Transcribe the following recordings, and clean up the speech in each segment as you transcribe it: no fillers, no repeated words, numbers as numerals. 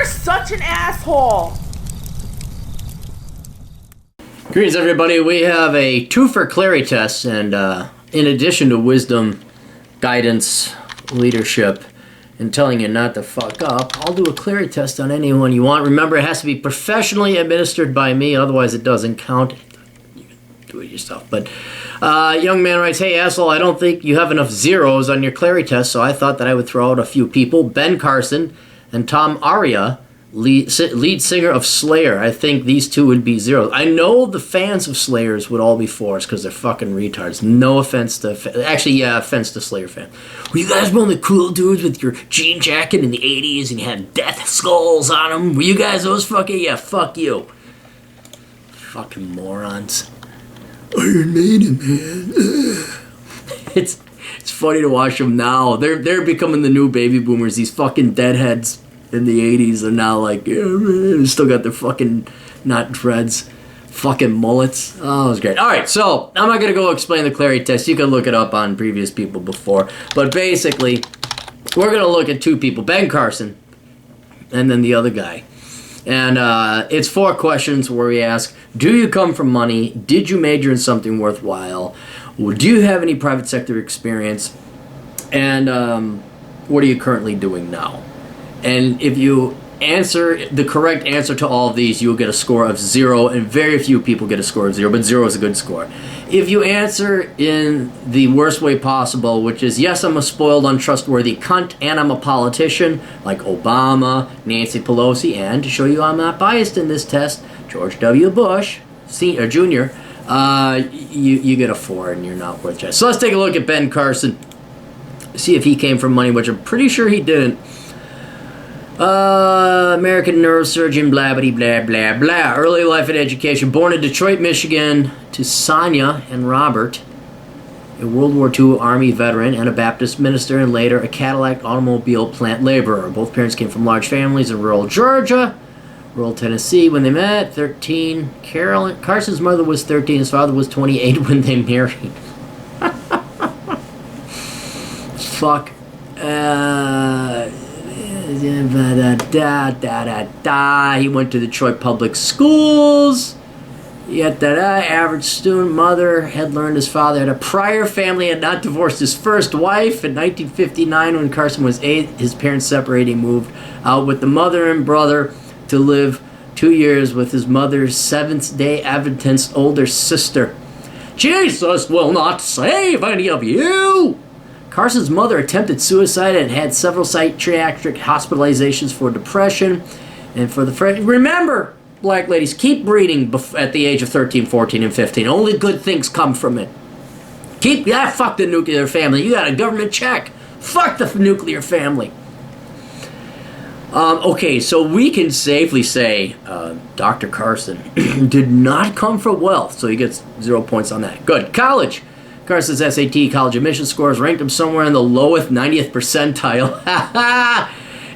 You're such an asshole. Greetings, everybody. We have a twofer Clarey test, and in addition to wisdom, guidance, leadership, and telling you not to fuck up, I'll do a Clarey test on anyone you want. Remember, it has to be professionally administered by me, otherwise it doesn't count. You can do it yourself. But young man writes, "Hey, asshole, I don't think you have enough zeros on your Clarey test, so I thought that I would throw out a few people. Ben Carson and Tom Araya, lead singer of Slayer. I think these two would be zeros." I know the fans of Slayers would all be fours because they're fucking retards. No offense to... Actually, yeah, offense to Slayer fans. Were you guys one of the cool dudes with your jean jacket in the 80s and you had death skulls on them? Were you guys those fucking... Yeah, fuck you. Fucking morons. Iron Maiden, man. It's funny to watch them now. They're becoming the new baby boomers. These fucking deadheads in the 80s are now like, yeah, man, still got their fucking, not dreads, fucking mullets. Oh, it was great. All right, so I'm not going to go explain the Clarey test. You can look it up on previous people before. But basically, we're going to look at two people, Ben Carson and then the other guy. And it's 4 questions where we ask, do you come from money? Did you major in something worthwhile? Do you have any private sector experience? And what are you currently doing now? And if you answer the correct answer to all of these, you'll get a score of 0, and very few people get a score of 0, but 0 is a good score. If you answer in the worst way possible, which is, yes, I'm a spoiled, untrustworthy cunt, and I'm a politician, like Obama, Nancy Pelosi, and to show you I'm not biased in this test, George W. Bush, Sr., Jr., you get a 4, and you're not worth it. So let's take a look at Ben Carson, see if he came from money, which I'm pretty sure he didn't. American neurosurgeon, blah, blah, blah, blah, blah. Early life and education. Born in Detroit, Michigan, to Sonia and Robert. A World War II Army veteran and a Baptist minister, and later a Cadillac automobile plant laborer. Both parents came from large families in rural Georgia, rural Tennessee. When they met, 13. Carson's mother was 13. His father was 28 when they married. Fuck. He went to Detroit public schools. Average student. Mother had learned his father had a prior family, had not divorced his first wife. In 1959, when Carson was 8, his parents separated. He moved out with the mother and brother to live 2 years with his mother's Seventh-day Adventist older sister. Jesus will not save any of you. Carson's mother attempted suicide and had several psychiatric hospitalizations for depression and for the... Remember, black ladies, keep breeding at the age of 13, 14, and 15. Only good things come from it. Fuck the nuclear family. You got a government check. Fuck the nuclear family. Okay, so we can safely say Dr. Carson did not come from wealth, so he gets 0 points on that. Good. College. Carson's SAT college admission scores ranked him somewhere in the lowest 90th percentile.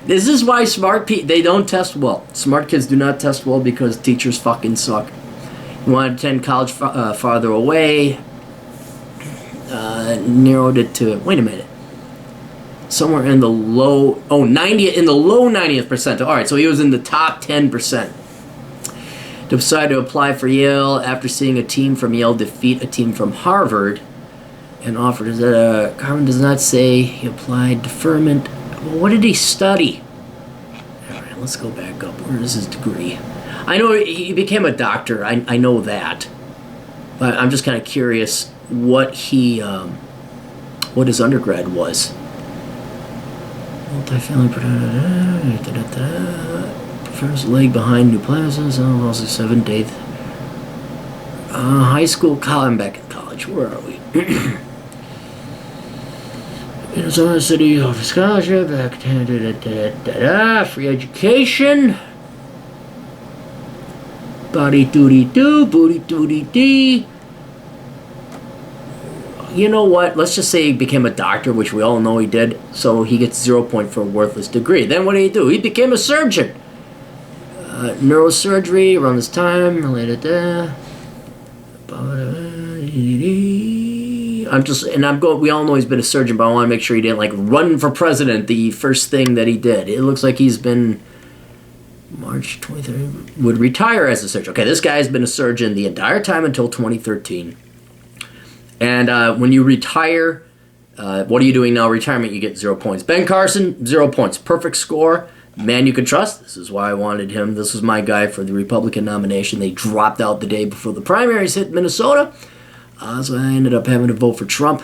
This is why they don't test well. Smart kids do not test well because teachers fucking suck. You want to attend college farther away. Narrowed it to, wait a minute, somewhere in the low, 90, in the low 90th percentile. All right, so he was in the top 10%. Decided to apply for Yale after seeing a team from Yale defeat a team from Harvard. And offered, Carmen does not say he applied. Deferment. Well, what did he study? All right, let's go back up. Where is his degree? I know he became a doctor. I know that. But I'm just kind of curious what his undergrad was. Multifamily. First leg behind new plazas. Also 7th, 8th. High school, college. I'm back in college. Where are we? Arizona City Office Scholarship, free education, body doody doo, booty doody dee. You know what? Let's just say he became a doctor, which we all know he did, so he gets 0 point for a worthless degree. Then what did he do? He became a surgeon. Neurosurgery around this time, related to. We all know he's been a surgeon, but I want to make sure he didn't run for president the first thing that he did. It looks like he's been March 23rd, would retire as a surgeon. Okay, this guy has been a surgeon the entire time until 2013. And when you retire, what are you doing now? Retirement, you get 0 points. Ben Carson, 0 points. Perfect score. Man you can trust. This is why I wanted him. This was my guy for the Republican nomination. They dropped out the day before the primaries hit Minnesota. So I ended up having to vote for Trump.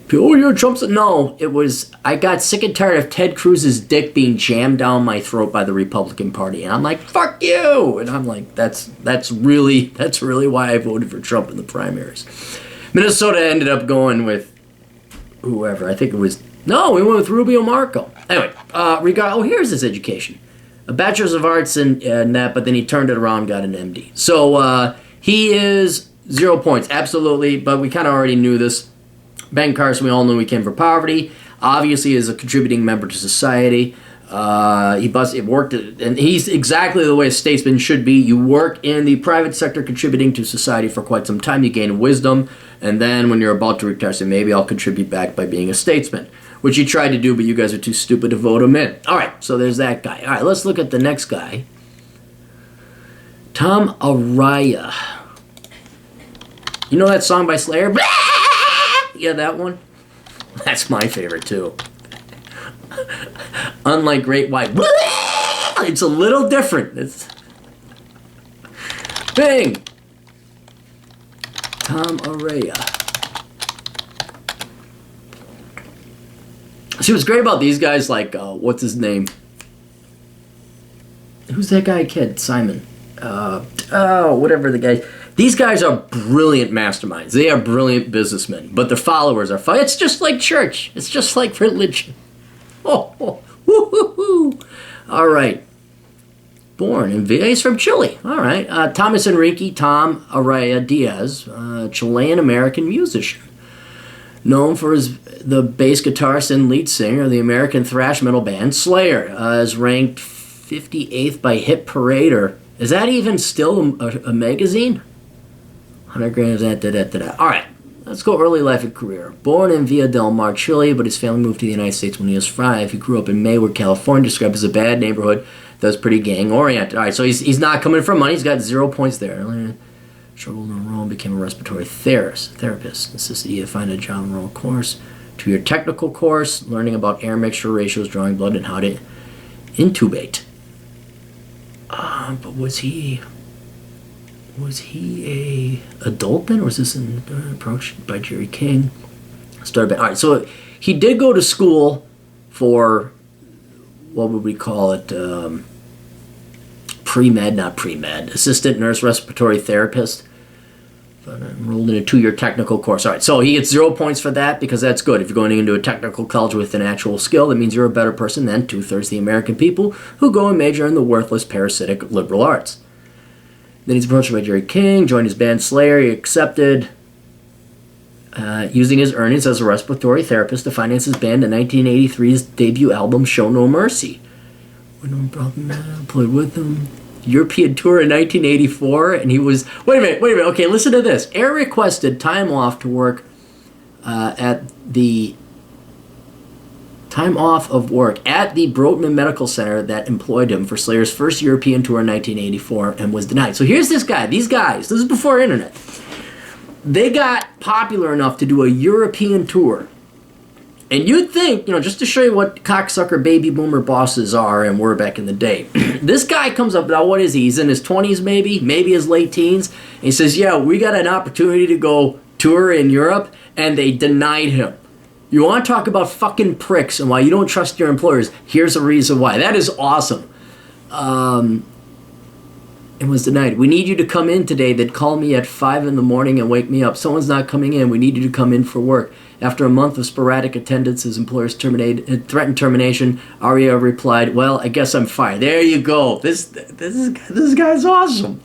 People, oh, you're Trump's. No, it was, I got sick and tired of Ted Cruz's dick being jammed down my throat by the Republican Party. And I'm like, fuck you. And I'm like, that's really why I voted for Trump in the primaries. Minnesota ended up going with whoever. I think it was, no, we went with Rubio Marco. Anyway, here's his education. A bachelor's of arts in that, but then he turned it around and got an MD. So he is 0 points, absolutely, but we kind of already knew this. Ben Carson, we all knew he came from poverty. Obviously, is a contributing member to society. He worked, and he's exactly the way a statesman should be. You work in the private sector, contributing to society for quite some time. You gain wisdom, and then when you're about to retire, say, maybe I'll contribute back by being a statesman, which he tried to do, but you guys are too stupid to vote him in. All right, so there's that guy. All right, let's look at the next guy. Tom Araya. You know that song by Slayer? Yeah, that one? That's my favorite, too. Unlike Great White. It's a little different. It's... Bing! Tom Araya. See, what's great about these guys, like, what's his name? Who's that guy kid? Simon. Whatever the guy... These guys are brilliant masterminds. They are brilliant businessmen. But their followers are fun. It's just like church. It's just like religion. Woo-hoo-hoo. All right. Born in Villa. He's from Chile. All right. Thomas Enrique Tom Araya Diaz, Chilean-American musician. Known for the bass guitarist and lead singer of the American thrash metal band Slayer. Is ranked 58th by Hit Parader. Is that even still a magazine? 100 grams, All right, let's go early life and career. Born in Villa del Mar, Chile, but his family moved to the United States when he was 5. He grew up in Maywood, California, described as a bad neighborhood that was pretty gang-oriented. All right, so he's not coming from money. He's got 0 points there. Struggled in Rome, became a respiratory therapist. Necessity to find a job enrollment course. 2-year technical course, learning about air mixture ratios, drawing blood, and how to intubate. But was he a adult then, or was this an approach by Jerry King? All right, so he did go to school for, what would we call it, pre-med, assistant nurse respiratory therapist. But enrolled in a 2-year technical course. All right, so he gets 0 points for that because that's good. If you're going into a technical college with an actual skill, that means you're a better person than 2/3 of the American people who go and major in the worthless, parasitic liberal arts. Then he's approached by Jerry King, joined his band Slayer. He accepted using his earnings as a respiratory therapist to finance his band in 1983's debut album, Show No Mercy. Played with him. European tour in 1984, and he was... Wait a minute. Okay, listen to this. Air requested time off to work time off of work at the Brotman Medical Center that employed him for Slayer's first European tour in 1984 and was denied. So here's this guy. These guys, this is before internet. They got popular enough to do a European tour. And you'd think, just to show you what cocksucker baby boomer bosses are and were back in the day. This guy comes up, now what is he? He's in his 20s maybe his late teens. And he says, yeah, we got an opportunity to go tour in Europe, and they denied him. You want to talk about fucking pricks and why you don't trust your employers? Here's a reason why. That is awesome. It was denied. We need you to come in today. They'd call me at 5 in the morning and wake me up. Someone's not coming in. We need you to come in for work. After a month of sporadic attendance, his employers threatened termination. Araya replied, well, I guess I'm fired. There you go. This guy's awesome.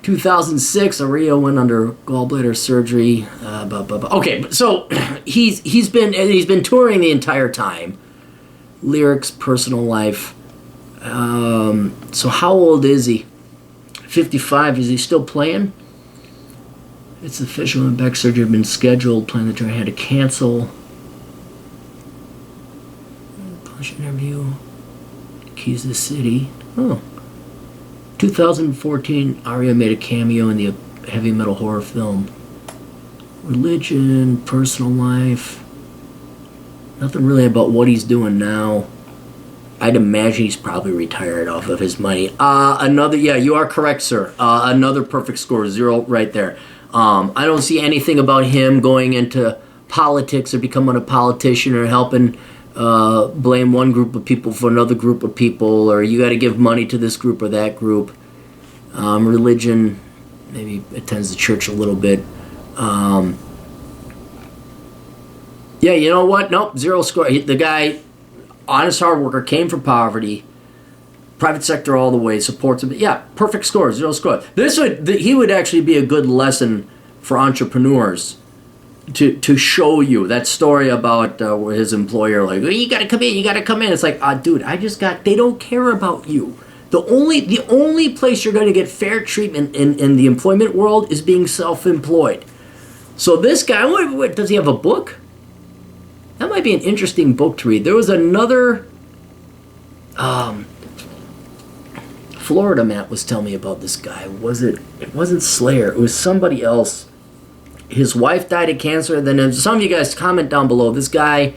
2006, Araya went under gallbladder surgery. Okay, so he's been touring the entire time. Lyrics, personal life. So how old is he? 55. Is he still playing? It's official. And back surgery had been scheduled. Plan the tour had to cancel. Push interview. Keys to the City. Oh. 2014, Araya made a cameo in the heavy metal horror film. Religion, personal life. Nothing really about what he's doing now. I'd imagine he's probably retired off of his money. Yeah, you are correct, sir. Another perfect score, 0 right there. I don't see anything about him going into politics or becoming a politician or helping blame one group of people for another group of people, or you got to give money to this group or that group. Religion, maybe attends the church a little bit. Yeah, you know what? Nope, 0 score. The guy, honest hard worker, came from poverty, private sector all the way, supports him. Yeah, perfect score, 0 score. He would actually be a good lesson for entrepreneurs to show you that story about where his employer, like, well, you gotta come in. It's like, dude, they don't care about you. The only place you're going to get fair treatment in the employment world is being self-employed. So this guy, what does he have a book? That might be an interesting book to read. There was another, Florida Matt was telling me about this guy. It wasn't Slayer. It was somebody else. His wife died of cancer. Then some of you guys comment down below. This guy,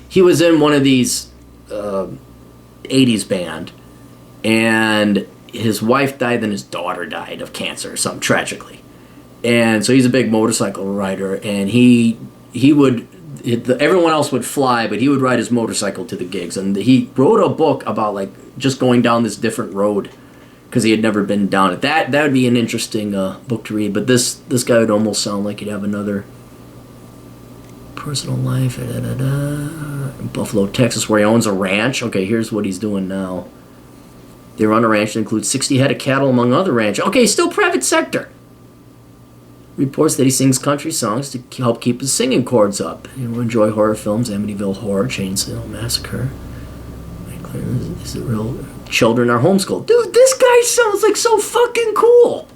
he was in one of these 80s band. And his wife died, then his daughter died of cancer or something, tragically. And so he's a big motorcycle rider. And everyone else would fly, but he would ride his motorcycle to the gigs. And he wrote a book about like just going down this different road because he had never been down it. That would be an interesting book to read. But this guy would almost sound like he'd have another personal life. In Buffalo, Texas, where he owns a ranch. Okay, here's what he's doing now. They run a ranch that includes 60 head of cattle, among other ranches. Okay, still private sector. Reports that he sings country songs to help keep his singing chords up. He will enjoy horror films, Amityville Horror, Chainsaw Massacre. Is it real? Children are homeschooled. Dude, this guy sounds like so fucking cool.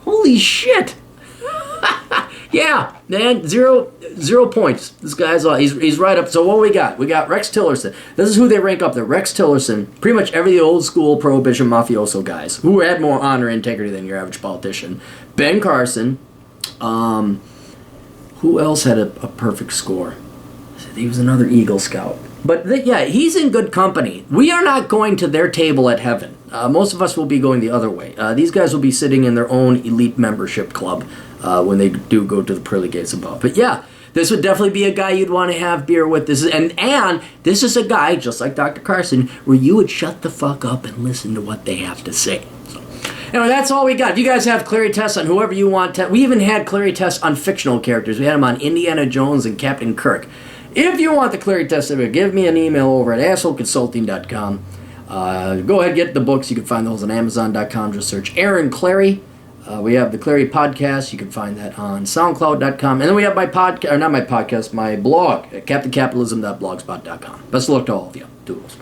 Holy shit. Yeah, man, 0 points. This guy's he's right up. So what we got? We got Rex Tillerson. This is who they rank up there. Rex Tillerson, pretty much every old school prohibition mafioso guys who had more honor and integrity than your average politician. Ben Carson. Who else had a perfect score? He was another Eagle Scout. But he's in good company. We are not going to their table at heaven. Most of us will be going the other way. These guys will be sitting in their own elite membership club when they do go to the pearly gates above. But yeah, this would definitely be a guy you'd want to have beer with. This is a guy, just like Dr. Carson, where you would shut the fuck up and listen to what they have to say. So, anyway, that's all we got. If you guys have Clarey tests on whoever you want to, we even had Clarey tests on fictional characters. We had them on Indiana Jones and Captain Kirk. If you want the Clarey test, give me an email over at assholeconsulting.com. Go ahead and get the books. You can find those on Amazon.com. Just search Aaron Clarey. We have the Clarey podcast. You can find that on SoundCloud.com. And then we have my podcast, my blog at CaptainCapitalism.blogspot.com. Best of luck to all of you. Doodles.